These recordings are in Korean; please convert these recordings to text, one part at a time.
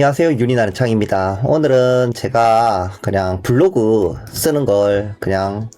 안녕하세요. 윤이 나는 창입니다. 오늘은 제가 그냥 블로그 쓰는 걸 그냥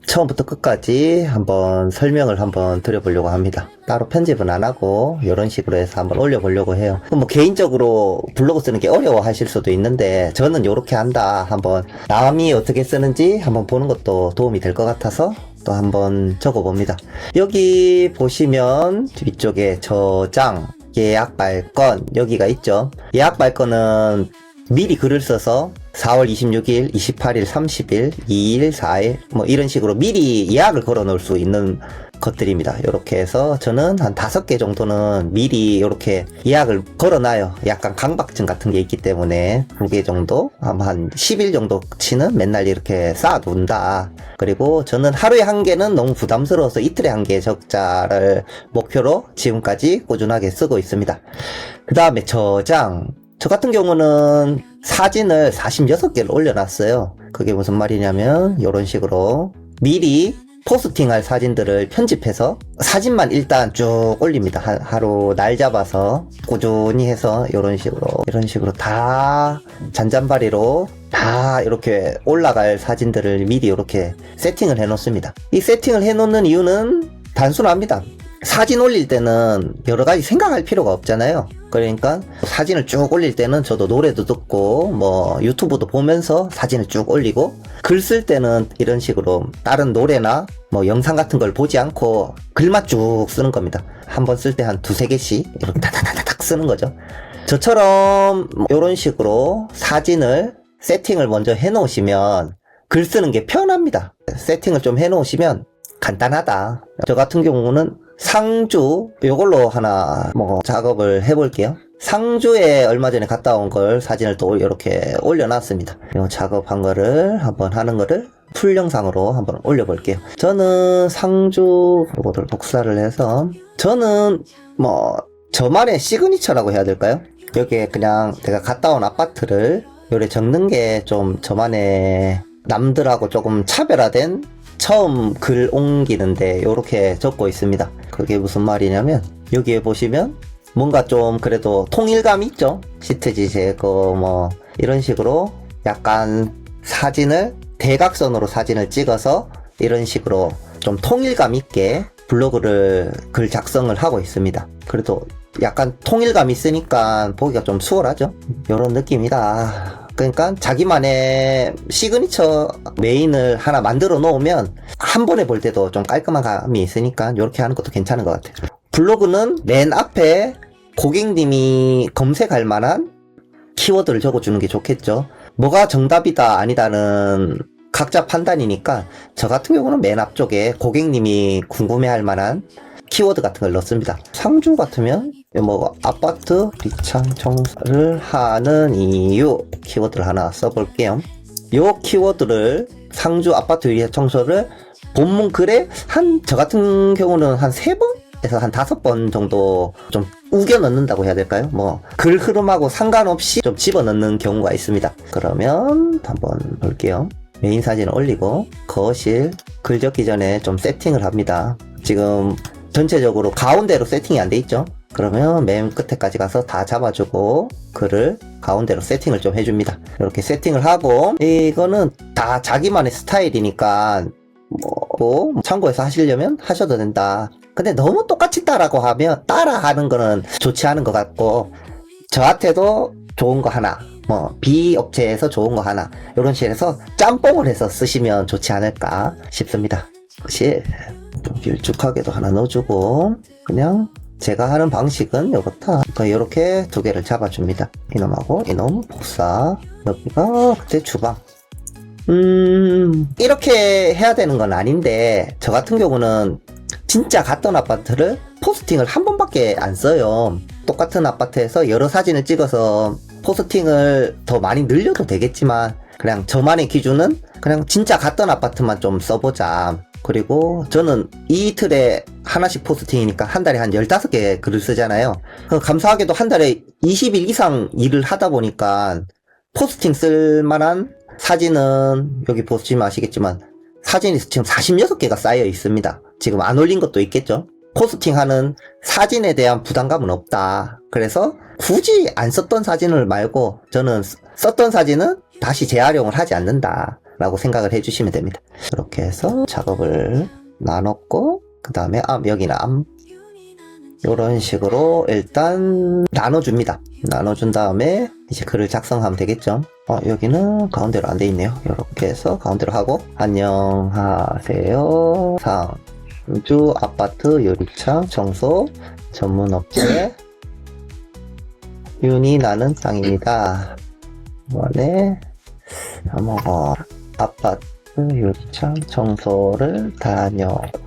처음부터 끝까지 한번 설명을 한번 드려보려고 합니다. 따로 편집은 안 하고 이런 식으로 해서 한번 올려보려고 해요. 뭐 개인적으로 블로그 쓰는 게 어려워 하실 수도 있는데 저는 이렇게 한다. 한번 남이 어떻게 쓰는지 한번 보는 것도 도움이 될 것 같아서 또 한번 적어봅니다. 여기 보시면 위쪽에 저장 예약 발권 여기가 있죠. 예약 발권은 미리 글을 써서 4월 26일, 28일, 30일, 2일, 4일 뭐 이런 식으로 미리 예약을 걸어 놓을 수 있는 것들입니다. 이렇게 해서 저는 한 5개 정도는 미리 이렇게 예약을 걸어 놔요. 약간 강박증 같은 게 있기 때문에 2개 정도 아마 한 10일 정도치는 맨날 이렇게 쌓아 둔다. 그리고 저는 하루에 1개는 너무 부담스러워서 이틀에 1개 적자를 목표로 지금까지 꾸준하게 쓰고 있습니다. 그 다음에 저장. 저 같은 경우는 사진을 46개를 올려놨어요. 그게 무슨 말이냐면 이런 식으로 미리 포스팅할 사진들을 편집해서 사진만 일단 쭉 올립니다. 하루 날 잡아서 꾸준히 해서 이런 식으로 다 잔잔바리로 다 이렇게 올라갈 사진들을 미리 이렇게 세팅을 해 놓습니다. 이 세팅을 해 놓는 이유는 단순합니다. 사진 올릴 때는 여러 가지 생각할 필요가 없잖아요. 그러니까 사진을 쭉 올릴 때는 저도 노래도 듣고 뭐 유튜브도 보면서 사진을 쭉 올리고, 글 쓸 때는 이런 식으로 다른 노래나 뭐 영상 같은 걸 보지 않고 글만 쭉 쓰는 겁니다. 한번 쓸 때 한 2-3개씩 이렇게 다다다닥 쓰는 거죠. 저처럼 이런 식으로 사진을 세팅을 먼저 해 놓으시면 글 쓰는 게 편합니다. 세팅을 좀 해 놓으시면 간단하다. 저 같은 경우는 상주 요걸로 하나 뭐 작업을 해볼게요. 상주에 얼마 전에 갔다 온 걸 사진을 또 이렇게 올려놨습니다. 요 작업한 거를 한번 하는 거를 풀 영상으로 한번 올려볼게요. 저는 상주 요거를 복사를 해서 저는 뭐 저만의 시그니처라고 해야 될까요? 여기에 그냥 내가 갔다 온 아파트를 요래 적는 게 좀 저만의 남들하고 조금 차별화된 처음 글 옮기는데 이렇게 적고 있습니다. 그게 무슨 말이냐면 여기에 보시면 뭔가 좀 그래도 통일감 있죠. 시트지 제거 뭐 이런 식으로 약간 사진을 대각선으로 사진을 찍어서 이런 식으로 좀 통일감 있게 블로그를 글 작성을 하고 있습니다. 그래도 약간 통일감 있으니까 보기가 좀 수월하죠. 이런 느낌이다. 그러니까 자기만의 시그니처 메인을 하나 만들어 놓으면 한 번에 볼 때도 좀 깔끔한 감이 있으니까 이렇게 하는 것도 괜찮은 것 같아요. 블로그는 맨 앞에 고객님이 검색할 만한 키워드를 적어주는 게 좋겠죠. 뭐가 정답이다 아니다는 각자 판단이니까 저 같은 경우는 맨 앞쪽에 고객님이 궁금해할 만한 키워드 같은 걸 넣습니다. 상주 같으면 뭐 아파트 리창 청소를 하는 이유 키워드를 하나 써볼게요. 요 키워드를 상주 아파트 리창 청소를 본문 글에 저 같은 경우는 한 3번에서 한 5번 정도 좀 우겨 넣는다고 해야 될까요? 뭐 글 흐름하고 상관없이 좀 집어 넣는 경우가 있습니다. 그러면 한번 볼게요. 메인 사진을 올리고 거실 글 적기 전에 좀 세팅을 합니다. 지금 전체적으로 가운데로 세팅이 안 돼 있죠. 그러면 맨 끝에까지 가서 다 잡아주고 글을 가운데로 세팅을 좀 해줍니다. 이렇게 세팅을 하고 이거는 다 자기만의 스타일이니까 뭐 참고해서 하시려면 하셔도 된다. 근데 너무 똑같이 따라하는 거는 좋지 않은 것 같고, 저한테도 좋은 거 하나, 뭐 B 업체에서 좋은 거 하나 이런 식으로 해서 짬뽕을 해서 쓰시면 좋지 않을까 싶습니다. 사실 좀 길쭉하게도 하나 넣어주고, 그냥 제가 하는 방식은 요렇다. 이렇게 2개를 잡아줍니다. 이놈하고 이놈 복사. 여기가 그때 주방. 이렇게 해야 되는 건 아닌데 저 같은 경우는 진짜 갔던 아파트를 포스팅을 한 번밖에 안 써요. 똑같은 아파트에서 여러 사진을 찍어서 포스팅을 더 많이 늘려도 되겠지만 그냥 저만의 기준은 그냥 진짜 갔던 아파트만 좀 써보자. 그리고 저는 이틀에 하나씩 포스팅이니까 한 달에 한 15개 글을 쓰잖아요. 감사하게도 한 달에 20일 이상 일을 하다 보니까 포스팅 쓸만한 사진은 여기 보시면 아시겠지만 사진이 지금 46개가 쌓여 있습니다. 지금 안 올린 것도 있겠죠. 포스팅하는 사진에 대한 부담감은 없다. 그래서 굳이 안 썼던 사진을 말고 저는 썼던 사진은 다시 재활용을 하지 않는다 라고 생각을 해주시면 됩니다. 이렇게 해서 작업을 나눴고 그 다음에 여기는 이런 식으로 일단 나눠줍니다. 나눠준 다음에 이제 글을 작성하면 되겠죠. 여기는 가운데로 안 돼 있네요. 이렇게 해서 가운데로 하고 안녕하세요. 상주 아파트 유리창 청소 전문업체 윤이 나는 땅입니다. 이번에 아파트 유리창 청소를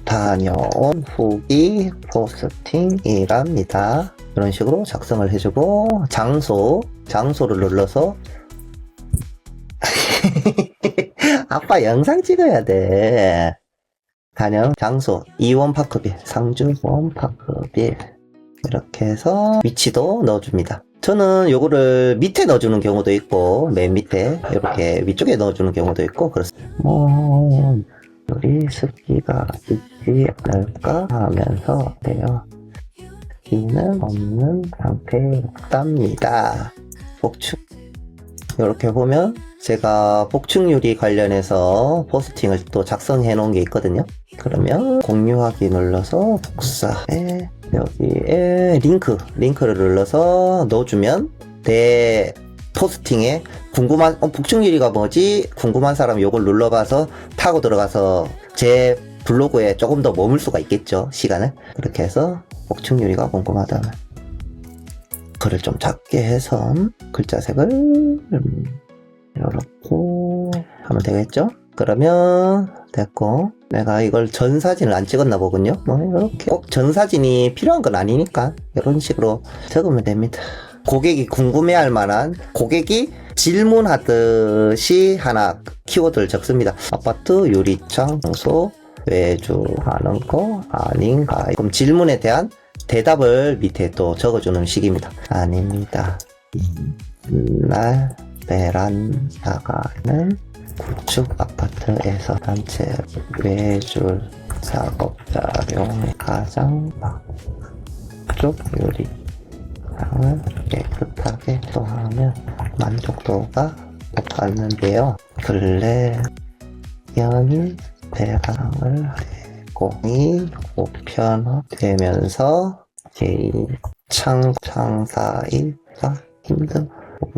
다녀온 후기 포스팅이랍니다. 이런 식으로 작성을 해주고 장소를 눌러서 아빠 영상 찍어야 돼. 다녀온 장소 이원파크빌 상주 원파크빌 이렇게 해서 위치도 넣어줍니다. 저는 요거를 밑에 넣어주는 경우도 있고 맨 밑에 이렇게 위쪽에 넣어주는 경우도 있고 그렇습니다. 요리 습기가 있지 않을까 하면서 돼요. 습기는 없는 상태였답니다. 복층 이렇게 보면 제가 복층 요리 관련해서 포스팅을 또 작성해 놓은 게 있거든요. 그러면 공유하기 눌러서 복사해 여기에 링크를 눌러서 넣어주면 내 포스팅에 궁금한 복층 요리가 뭐지? 궁금한 사람 요걸 눌러봐서 타고 들어가서 제 블로그에 조금 더 머물 수가 있겠죠. 시간을. 그렇게 해서 복층 요리가 궁금하다면 글을 좀 작게 해서 글자색을 이렇게 하면 되겠죠. 그러면 됐고 내가 이걸 전 사진을 안 찍었나 보군요. 이렇게 꼭 전 사진이 필요한 건 아니니까 이런 식으로 적으면 됩니다. 고객이 궁금해할 만한 고객이 질문하듯이 하나 키워드를 적습니다. 아파트 유리창 청소 외주하는 거 아닌가요? 그럼 질문에 대한 대답을 밑에 또 적어주는 식입니다. 아닙니다. 이날 베란다가는 구축 아파트에서 단체 외줄 작업자용 가장 쪽 유리창을 깨끗하게 소화하면 만족도가 높았는데요. 근래 연이 배방을 공이 보편화되면서 개인 창사일과 힘든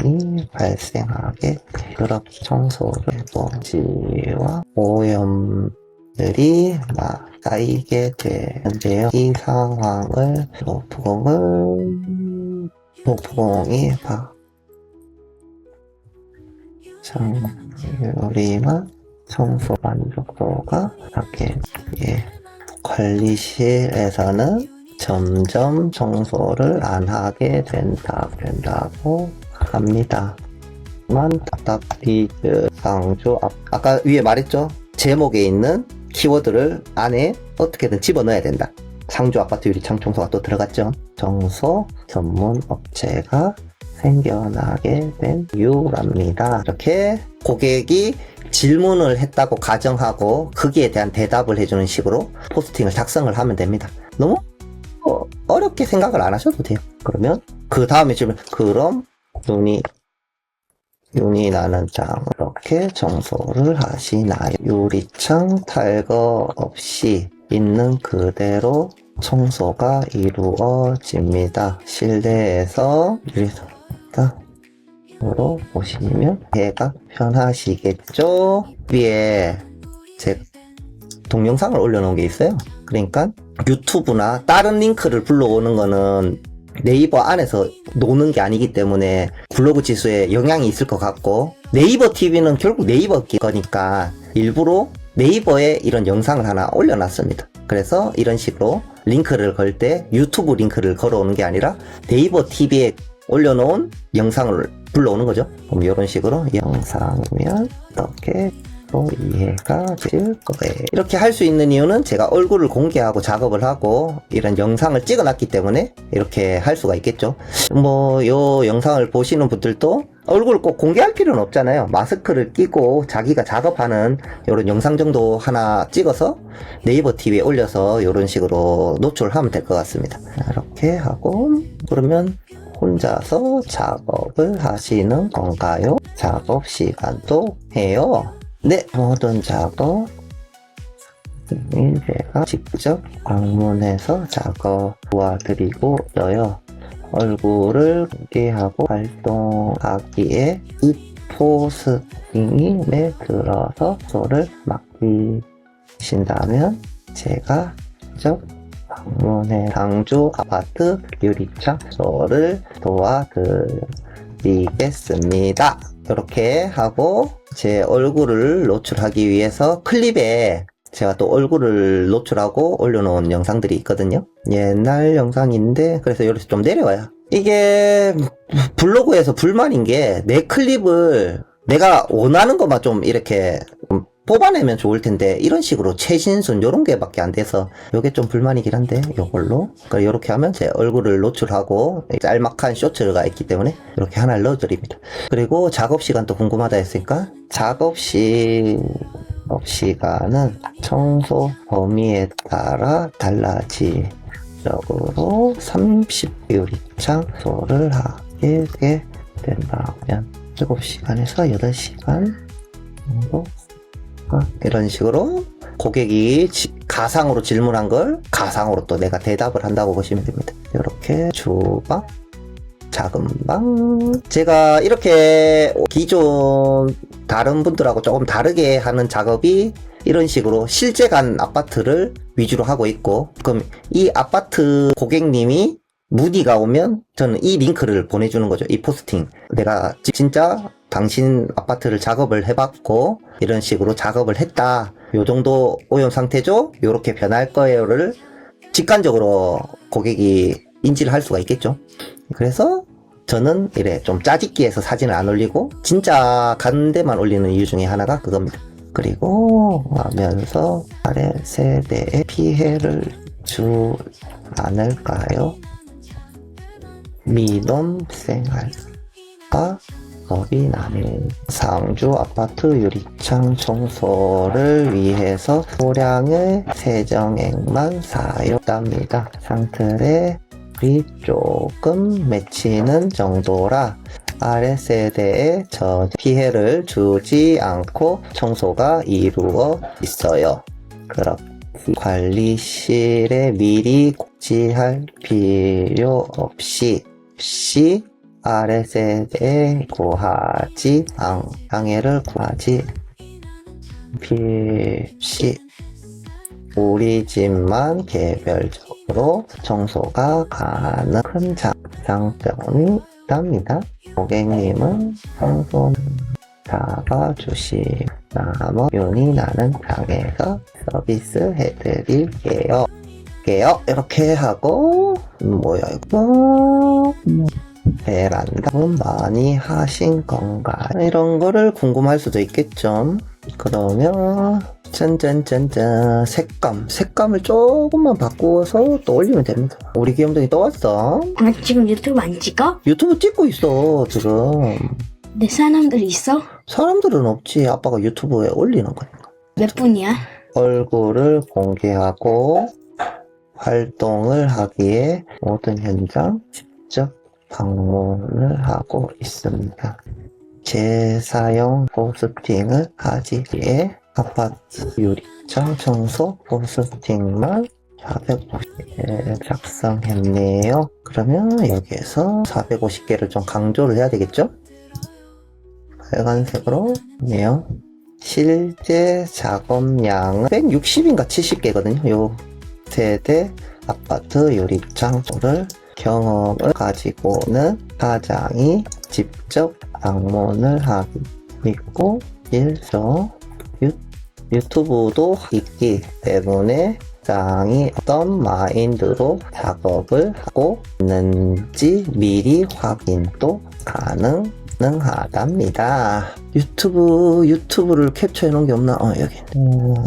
이 발생하게 그럽 청소를 먼지와 오염들이 쌓이게 되는데요. 이 상황을 노프공이 요리만 청소 만족도가 낮게 관리실에서는 점점 청소를 안 하게 된다고 합니다. 답답리즈 상주 아까 위에 말했죠? 제목에 있는 키워드를 안에 어떻게든 집어넣어야 된다. 상주 아파트 유리창 청소가 또 들어갔죠. 청소 전문 업체가 생겨나게 된 이유랍니다. 이렇게 고객이 질문을 했다고 가정하고 거기에 대한 대답을 해주는 식으로 포스팅을 작성을 하면 됩니다. 너무 어렵게 생각을 안 하셔도 돼요. 그러면 그 다음에 질문 그럼 윤이 나는 창 이렇게 청소를 하시나요? 유리창 탈거 없이 있는 그대로 청소가 이루어집니다. 실내에서 유리창으로 보시면 이해가 편하시겠죠? 위에 제 동영상을 올려놓은 게 있어요. 그러니까 유튜브나 다른 링크를 불러오는 거는 네이버 안에서 노는 게 아니기 때문에 블로그 지수에 영향이 있을 것 같고 네이버 TV는 결국 네이버 거니까 일부러 네이버에 이런 영상을 하나 올려놨습니다. 그래서 이런 식으로 링크를 걸 때 유튜브 링크를 걸어오는 게 아니라 네이버 TV에 올려놓은 영상을 불러오는 거죠. 그럼 이런 식으로 영상이면 이렇게 이해가 될 거예요. 이렇게 할 수 있는 이유는 제가 얼굴을 공개하고 작업을 하고 이런 영상을 찍어놨기 때문에 이렇게 할 수가 있겠죠. 요 영상을 보시는 분들도 얼굴을 꼭 공개할 필요는 없잖아요. 마스크를 끼고 자기가 작업하는 이런 영상 정도 하나 찍어서 네이버 TV에 올려서 이런 식으로 노출하면 될 것 같습니다. 이렇게 하고 그러면 혼자서 작업을 하시는 건가요? 작업 시간도 해요. 네, 모든 작업 제가 직접 방문해서 작업 도와드리고 있어요. 얼굴을 공개하고 활동하기에 이 포스팅에 들어서 소를 맡기신다면 제가 직접 방문해 상주 아파트 유리창 소를 도와드리겠습니다. 이렇게 하고 제 얼굴을 노출하기 위해서 클립에 제가 또 얼굴을 노출하고 올려놓은 영상들이 있거든요. 옛날 영상인데 그래서 이렇게 좀 내려와요. 이게 블로그에서 불만인 게 내 클립을 내가 원하는 것만 좀 이렇게 뽑아내면 좋을 텐데 이런 식으로 최신순 요런 게 밖에 안 돼서 요게 좀 불만이긴 한데 요걸로 이렇게 하면 제 얼굴을 노출하고 짤막한 쇼츠가 있기 때문에 이렇게 하나를 넣어드립니다. 그리고 작업 시간도 궁금하다 했으니까 작업 시간은 청소 범위에 따라 달라지적으로 30뷰리 청소를 하게 된다면 7시간에서 8시간 정도 이런 식으로 고객이 가상으로 질문한 걸 가상으로 또 내가 대답을 한다고 보시면 됩니다. 이렇게 주방, 작은 방. 제가 이렇게 기존 다른 분들하고 조금 다르게 하는 작업이 이런 식으로 실제 간 아파트를 위주로 하고 있고, 그럼 이 아파트 고객님이 문의가 오면 저는 이 링크를 보내주는 거죠. 이 포스팅. 내가 진짜 당신 아파트를 작업을 해봤고 이런 식으로 작업을 했다. 요 정도 오염 상태죠? 요렇게 변할 거예요를 직관적으로 고객이 인지를 할 수가 있겠죠. 그래서 저는 이래 좀 짜집기해서 사진을 안 올리고 진짜 간 데만 올리는 이유 중에 하나가 그겁니다. 그리고 하면서 아래 세대에 피해를 주지 않을까요? 미돈 생활과 겁이 나는 상주 아파트 유리창 청소를 위해서 소량의 세정액만 사용합니다. 상틀에 불이 조금 맺히는 정도라 아래 세대에 저 피해를 주지 않고 청소가 이루어 있어요. 그렇게 관리실에 미리 고지할 필요 없이 아래 세대에 장애를 구하지 필시 우리 집만 개별적으로 청소가 가능한 큰 장점이 있답니다. 고객님은 청소 잡아주시 나머지 나는 장애가 서비스 해드릴게요. 이렇게 하고 뭐야 이거 베란다 많이 하신 건가요? 이런 거를 궁금할 수도 있겠죠. 그러면 짠짠짠짠 색감을 조금만 바꾸어서 또 올리면 됩니다. 우리 귀염둥이 또 왔어. 아, 지금 유튜브 안 찍어? 유튜브 찍고 있어 지금. 내 사람들 있어? 사람들은 없지. 아빠가 유튜브에 올리는 거니까. 몇 분이야? 얼굴을 공개하고 활동을 하기에 모든 현장 직접 방문을 하고 있습니다. 재사용 포스팅을 하기 위해 아파트 유리창 청소 포스팅만 450개 작성했네요. 그러면 여기에서 450개를 좀 강조를 해야 되겠죠? 빨간색으로 네요. 실제 작업량은 160인가 70개거든요. 요 세대 아파트 유리창 청소를 경험을 가지고는 사장이 직접 방문을 하기 있고 유튜브도 있기 때문에 사장이 어떤 마인드로 작업을 하고 있는지 미리 확인도 가능하답니다. 유튜브를 캡처해 놓은 게 없나? 여기.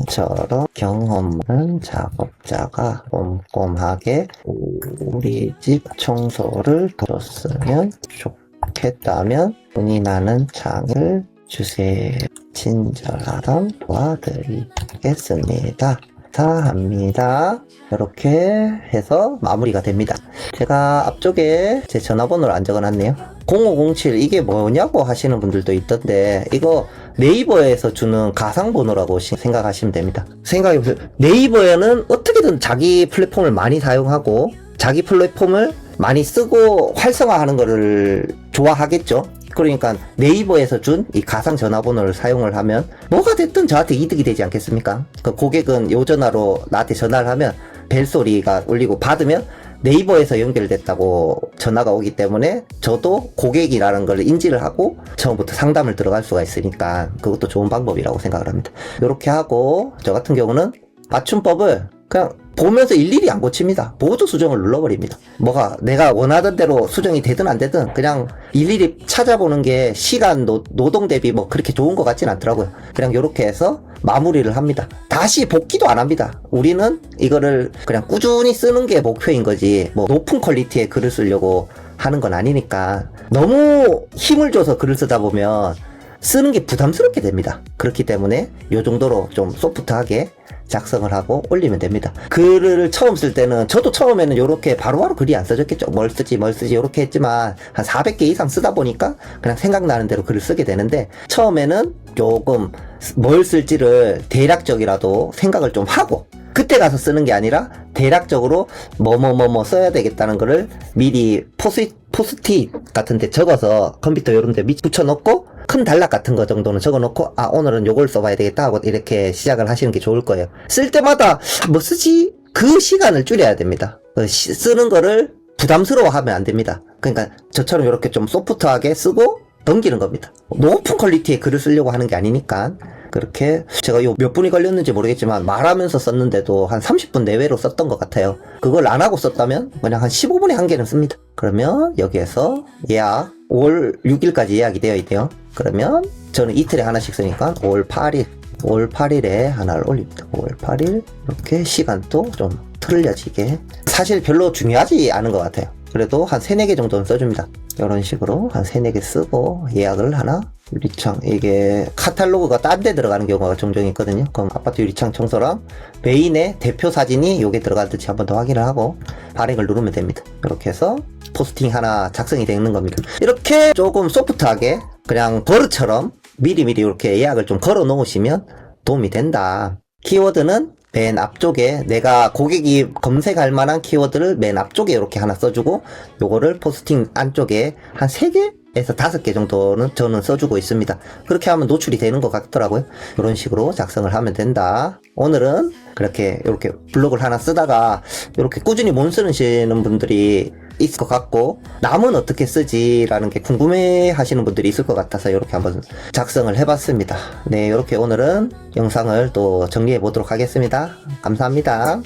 저런 경험은 작업자가 꼼꼼하게 우리 집 청소를 줬으면 좋겠다면 돈이 나는 장을 주세요. 친절하던 도와드리겠습니다. 감사합니다. 이렇게 해서 마무리가 됩니다. 제가 앞쪽에 제 전화번호를 안 적어놨네요. 0507 이게 뭐냐고 하시는 분들도 있던데 이거 네이버에서 주는 가상번호라고 생각하시면 됩니다. 생각해보세요. 네이버에는 어떻게든 자기 플랫폼을 많이 사용하고 자기 플랫폼을 많이 쓰고 활성화하는 거를 좋아하겠죠. 그러니까 네이버에서 준 이 가상 전화번호를 사용을 하면 뭐가 됐든 저한테 이득이 되지 않겠습니까? 그 고객은 요 전화로 나한테 전화를 하면 벨소리가 울리고 받으면 네이버에서 연결됐다고 전화가 오기 때문에 저도 고객이라는 걸 인지를 하고 처음부터 상담을 들어갈 수가 있으니까 그것도 좋은 방법이라고 생각을 합니다. 이렇게 하고 저 같은 경우는 맞춤법을 그냥 보면서 일일이 안 고칩니다. 모두 수정을 눌러버립니다. 뭐가 내가 원하던 대로 수정이 되든 안 되든 그냥 일일이 찾아보는 게 시간 노동 대비 뭐 그렇게 좋은 것 같진 않더라고요. 그냥 이렇게 해서 마무리를 합니다. 다시 복귀도 안 합니다. 우리는 이거를 그냥 꾸준히 쓰는 게 목표인 거지 뭐 높은 퀄리티의 글을 쓰려고 하는 건 아니니까 너무 힘을 줘서 글을 쓰다 보면 쓰는 게 부담스럽게 됩니다. 그렇기 때문에 이 정도로 좀 소프트하게 작성을 하고 올리면 됩니다. 글을 처음 쓸 때는 저도 처음에는 이렇게 바로바로 글이 안 써졌겠죠. 뭘 쓰지 이렇게 했지만 한 400개 이상 쓰다 보니까 그냥 생각나는 대로 글을 쓰게 되는데 처음에는 조금 뭘 쓸지를 대략적이라도 생각을 좀 하고 그때 가서 쓰는 게 아니라 대략적으로 뭐 써야 되겠다는 거를 미리 포스트잇 같은 데 적어서 컴퓨터 요런 데 붙여놓고 큰 단락 같은 거 정도는 적어놓고 아 오늘은 요걸 써봐야 되겠다 하고 이렇게 시작을 하시는 게 좋을 거예요. 쓸 때마다 뭐 쓰지? 그 시간을 줄여야 됩니다. 쓰는 거를 부담스러워하면 안 됩니다. 그러니까 저처럼 이렇게 좀 소프트하게 쓰고 넘기는 겁니다. 높은 퀄리티의 글을 쓰려고 하는 게 아니니까 그렇게 제가 요 몇 분이 걸렸는지 모르겠지만 말하면서 썼는데도 한 30분 내외로 썼던 것 같아요. 그걸 안 하고 썼다면 그냥 한 15분에 한 개는 씁니다. 그러면 여기에서 예약 5월 6일까지 예약이 되어 있대요. 그러면 저는 이틀에 하나씩 쓰니까 5월 8일에 하나를 올립니다. 5월 8일 이렇게 시간도 좀 틀려지게 사실 별로 중요하지 않은 것 같아요. 그래도 한 3, 4개 정도는 써줍니다. 이런 식으로 한 3, 4개 쓰고 예약을 하나 유리창 이게 카탈로그가 딴 데 들어가는 경우가 종종 있거든요. 그럼 아파트 유리창 청소랑 메인의 대표 사진이 요게 들어가는지 한번 더 확인을 하고 발행을 누르면 됩니다. 이렇게 해서 포스팅 하나 작성이 되는 겁니다. 이렇게 조금 소프트하게 그냥 버릇처럼 미리미리 이렇게 예약을 좀 걸어 놓으시면 도움이 된다. 키워드는 맨 앞쪽에 내가 고객이 검색할 만한 키워드를 맨 앞쪽에 이렇게 하나 써주고 요거를 포스팅 안쪽에 한 3개에서 5개 정도는 저는 써주고 있습니다. 그렇게 하면 노출이 되는 것 같더라고요. 이런 식으로 작성을 하면 된다. 오늘은 그렇게 이렇게 블로그를 하나 쓰다가 이렇게 꾸준히 못 쓰시는 분들이 있을 것 같고 남은 어떻게 쓰지 라는 게 궁금해 하시는 분들이 있을 것 같아서 이렇게 한번 작성을 해봤습니다. 네, 이렇게 오늘은 영상을 또 정리해 보도록 하겠습니다. 감사합니다.